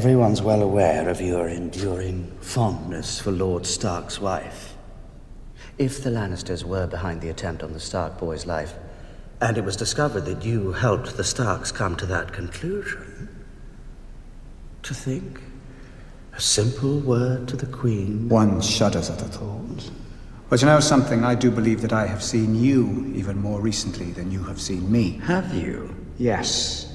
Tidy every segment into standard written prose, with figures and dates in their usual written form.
Everyone's well aware of your enduring fondness for Lord Stark's wife. If the Lannisters were behind the attempt on the Stark boy's life, and it was discovered that you helped the Starks come to that conclusion, to think, a simple word to the Queen... One shudders at the thought. But you know something, I do believe that I have seen you even more recently than you have seen me. Have you? Yes.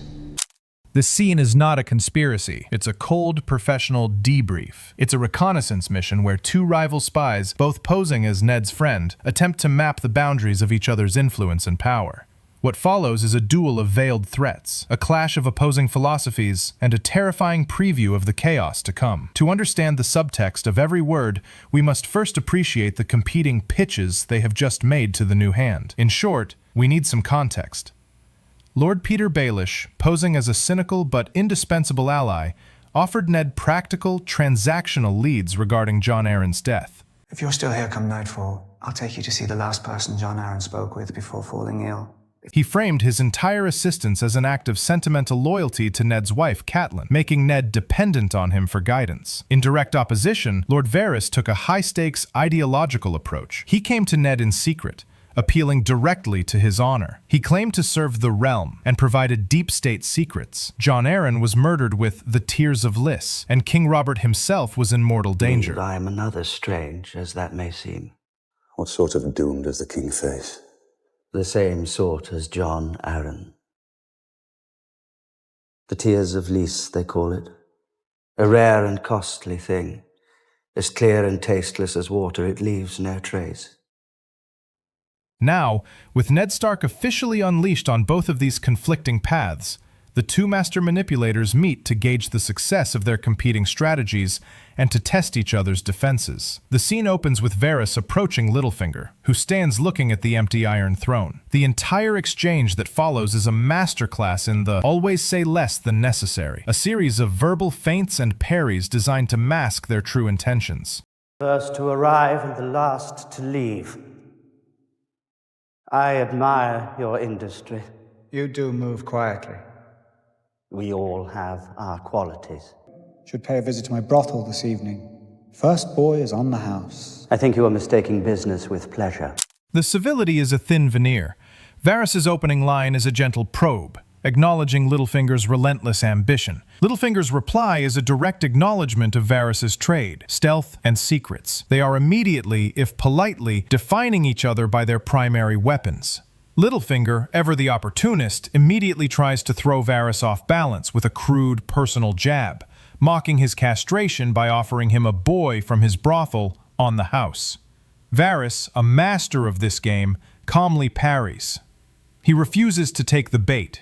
This scene is not a conspiracy. It's a cold, professional debrief. It's a reconnaissance mission where two rival spies, both posing as Ned's friend, attempt to map the boundaries of each other's influence and power. What follows is a duel of veiled threats, a clash of opposing philosophies, and a terrifying preview of the chaos to come. To understand the subtext of every word, we must first appreciate the competing pitches they have just made to the new hand. In short, we need some context. Lord Petyr Baelish, posing as a cynical but indispensable ally, offered Ned practical, transactional leads regarding Jon Arryn's death. If you're still here come nightfall, I'll take you to see the last person Jon Arryn spoke with before falling ill. He framed his entire assistance as an act of sentimental loyalty to Ned's wife, Catelyn, making Ned dependent on him for guidance. In direct opposition, Lord Varys took a high-stakes ideological approach. He came to Ned in secret, appealing directly to his honor. He claimed to serve the realm and provided deep state secrets. Jon Arryn was murdered with the Tears of Lys, and King Robert himself was in mortal danger. I am another, strange as that may seem. What sort of doom does the king face? The same sort as Jon Arryn. The Tears of Lys, they call it. A rare and costly thing. As clear and tasteless as water, it leaves no trace. Now, with Ned Stark officially unleashed on both of these conflicting paths, the two master manipulators meet to gauge the success of their competing strategies and to test each other's defenses. The scene opens with Varys approaching Littlefinger, who stands looking at the empty Iron Throne. The entire exchange that follows is a masterclass in the always say less than necessary, a series of verbal feints and parries designed to mask their true intentions. First to arrive and the last to leave. I admire your industry. You do move quietly. We all have our qualities. Should pay a visit to my brothel this evening. First boy is on the house. I think you are mistaking business with pleasure. The civility is a thin veneer. Varys' opening line is a gentle probe, acknowledging Littlefinger's relentless ambition. Littlefinger's reply is a direct acknowledgement of Varys' trade, stealth, and secrets. They are immediately, if politely, defining each other by their primary weapons. Littlefinger, ever the opportunist, immediately tries to throw Varys off balance with a crude, personal jab, mocking his castration by offering him a boy from his brothel on the house. Varys, a master of this game, calmly parries. He refuses to take the bait.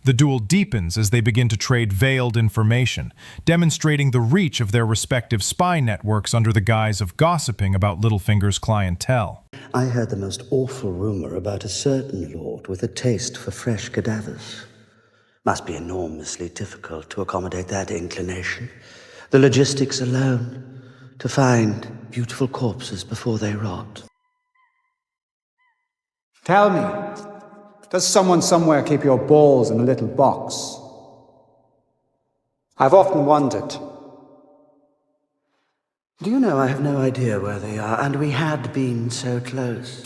The duel deepens as they begin to trade veiled information, demonstrating the reach of their respective spy networks under the guise of gossiping about Littlefinger's clientele. I heard the most awful rumor about a certain lord with a taste for fresh cadavers. Must be enormously difficult to accommodate that inclination. The logistics alone, to find beautiful corpses before they rot. Tell me, does someone somewhere keep your balls in a little box? I've often wondered. Do you know, I have no idea where they are, and we had been so close.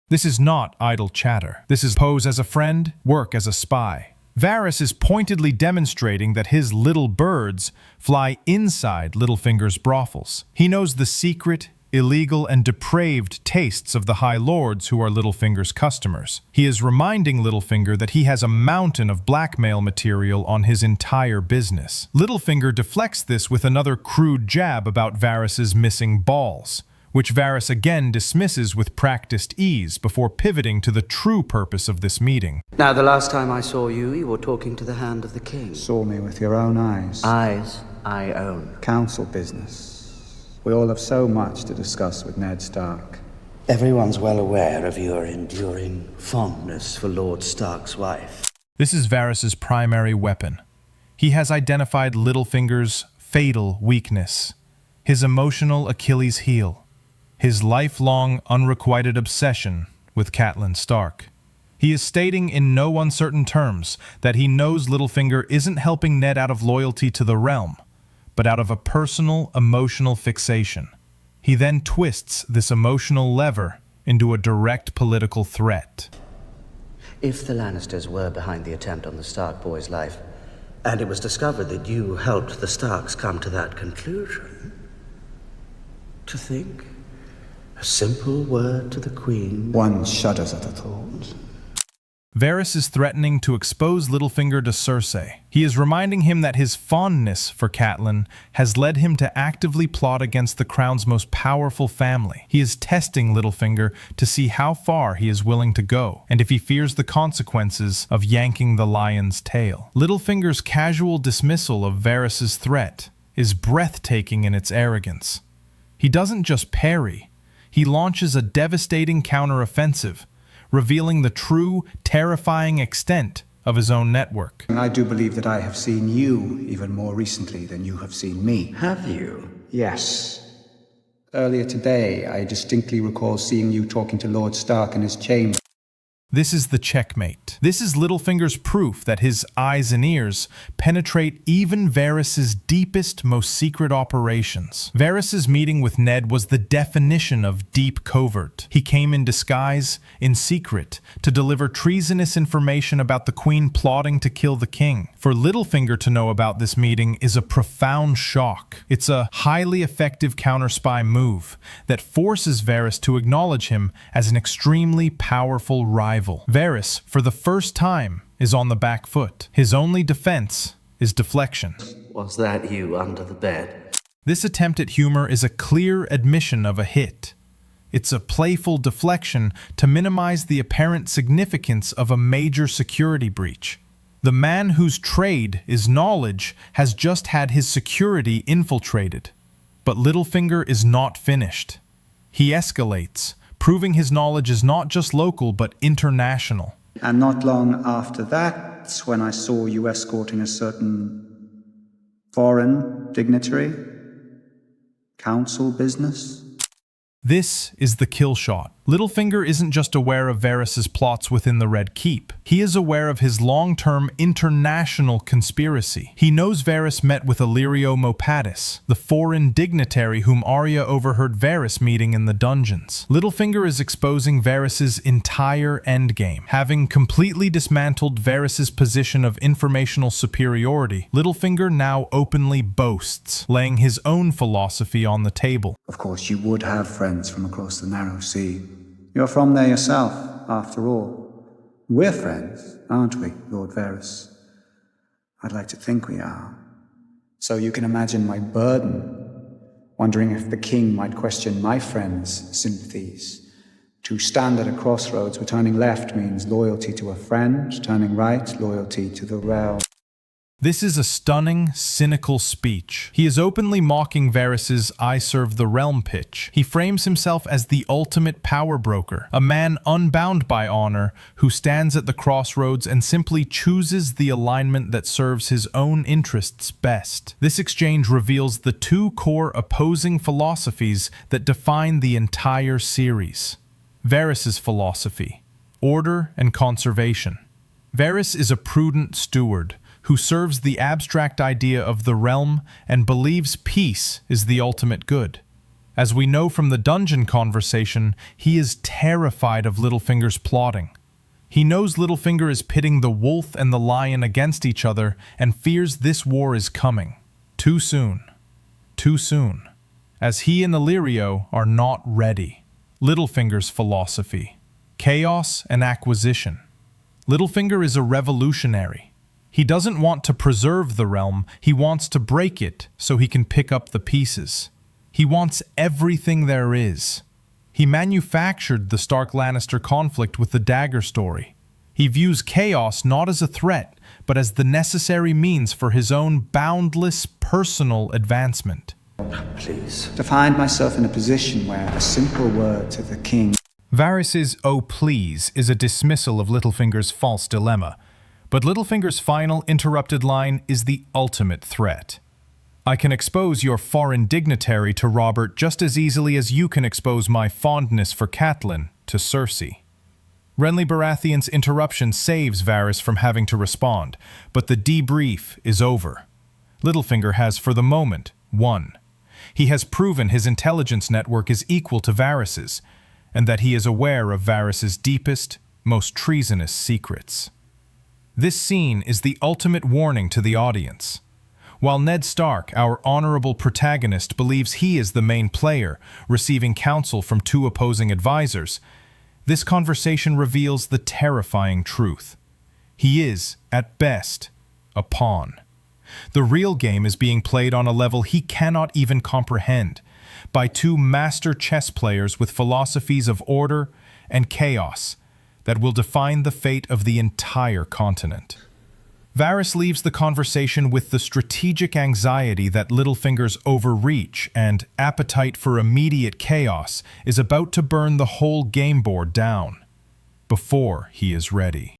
This is not idle chatter. This is pose as a friend, work as a spy. Varys is pointedly demonstrating that his little birds fly inside Littlefinger's brothels. He knows the secret, illegal, and depraved tastes of the High Lords who are Littlefinger's customers. He is reminding Littlefinger that he has a mountain of blackmail material on his entire business. Littlefinger deflects this with another crude jab about Varys' missing balls, which Varys again dismisses with practiced ease before pivoting to the true purpose of this meeting. Now, the last time I saw you, you were talking to the Hand of the King. Saw me with your own eyes. Eyes I own. Council business. We all have so much to discuss with Ned Stark. Everyone's well aware of your enduring fondness for Lord Stark's wife. This is Varys' primary weapon. He has identified Littlefinger's fatal weakness, his emotional Achilles heel, his lifelong unrequited obsession with Catelyn Stark. He is stating in no uncertain terms that he knows Littlefinger isn't helping Ned out of loyalty to the realm, but out of a personal, emotional fixation. He then twists this emotional lever into a direct political threat. If the Lannisters were behind the attempt on the Stark boy's life, and it was discovered that you helped the Starks come to that conclusion, to think, a simple word to the Queen. One shudders at the thought. Varys is threatening to expose Littlefinger to Cersei. He is reminding him that his fondness for Catelyn has led him to actively plot against the crown's most powerful family. He is testing Littlefinger to see how far he is willing to go, and if he fears the consequences of yanking the lion's tail. Littlefinger's casual dismissal of Varys' threat is breathtaking in its arrogance. He doesn't just parry, he launches a devastating counteroffensive, revealing the true, terrifying extent of his own network. I do believe that I have seen you even more recently than you have seen me. Have you? Yes. Earlier today, I distinctly recall seeing you talking to Lord Stark in his chamber. This is the checkmate. This is Littlefinger's proof that his eyes and ears penetrate even Varys' deepest, most secret operations. Varys' meeting with Ned was the definition of deep covert. He came in disguise, in secret, to deliver treasonous information about the Queen plotting to kill the king. For Littlefinger to know about this meeting is a profound shock. It's a highly effective counter-spy move that forces Varys to acknowledge him as an extremely powerful rival. Varys, for the first time, is on the back foot. His only defense is deflection. Was that you under the bed? This attempt at humor is a clear admission of a hit. It's a playful deflection to minimize the apparent significance of a major security breach. The man whose trade is knowledge has just had his security infiltrated. But Littlefinger is not finished. He escalates, proving his knowledge is not just local but international. And not long after that, when I saw you escorting a certain foreign dignitary, council business. This is the kill shot. Littlefinger isn't just aware of Varys' plots within the Red Keep. He is aware of his long-term international conspiracy. He knows Varys met with Illyrio Mopatis, the foreign dignitary whom Arya overheard Varys meeting in the dungeons. Littlefinger is exposing Varys' entire endgame. Having completely dismantled Varys' position of informational superiority, Littlefinger now openly boasts, laying his own philosophy on the table. Of course, you would have friends from across the narrow sea. You're from there yourself, after all. We're friends, aren't we, Lord Varys? I'd like to think we are. So you can imagine my burden, wondering if the king might question my friends' sympathies. To stand at a crossroads where turning left means loyalty to a friend, turning right, loyalty to the realm. This is a stunning, cynical speech. He is openly mocking Varys' "I serve the realm" pitch. He frames himself as the ultimate power broker, a man unbound by honor who stands at the crossroads and simply chooses the alignment that serves his own interests best. This exchange reveals the two core opposing philosophies that define the entire series. Varys' philosophy: order and conservation. Varys is a prudent steward who serves the abstract idea of the realm and believes peace is the ultimate good. As we know from the dungeon conversation, he is terrified of Littlefinger's plotting. He knows Littlefinger is pitting the wolf and the lion against each other and fears this war is coming. Too soon. Too soon. As he and Illyrio are not ready. Littlefinger's philosophy: chaos and acquisition. Littlefinger is a revolutionary. He doesn't want to preserve the realm, he wants to break it so he can pick up the pieces. He wants everything there is. He manufactured the Stark-Lannister conflict with the dagger story. He views chaos not as a threat, but as the necessary means for his own boundless personal advancement. Please. To find myself in a position where a simple word to the king. Varys' "oh please" is a dismissal of Littlefinger's false dilemma. But Littlefinger's final interrupted line is the ultimate threat. "I can expose your foreign dignitary to Robert just as easily as you can expose my fondness for Catelyn to Cersei." Renly Baratheon's interruption saves Varys from having to respond, but the debrief is over. Littlefinger has, for the moment, won. He has proven his intelligence network is equal to Varys's, and that he is aware of Varys's deepest, most treasonous secrets. This scene is the ultimate warning to the audience. While Ned Stark, our honorable protagonist, believes he is the main player, receiving counsel from two opposing advisors, this conversation reveals the terrifying truth. He is, at best, a pawn. The real game is being played on a level he cannot even comprehend, by two master chess players with philosophies of order and chaos that will define the fate of the entire continent. Varys leaves the conversation with the strategic anxiety that Littlefinger's overreach and appetite for immediate chaos is about to burn the whole game board down before he is ready.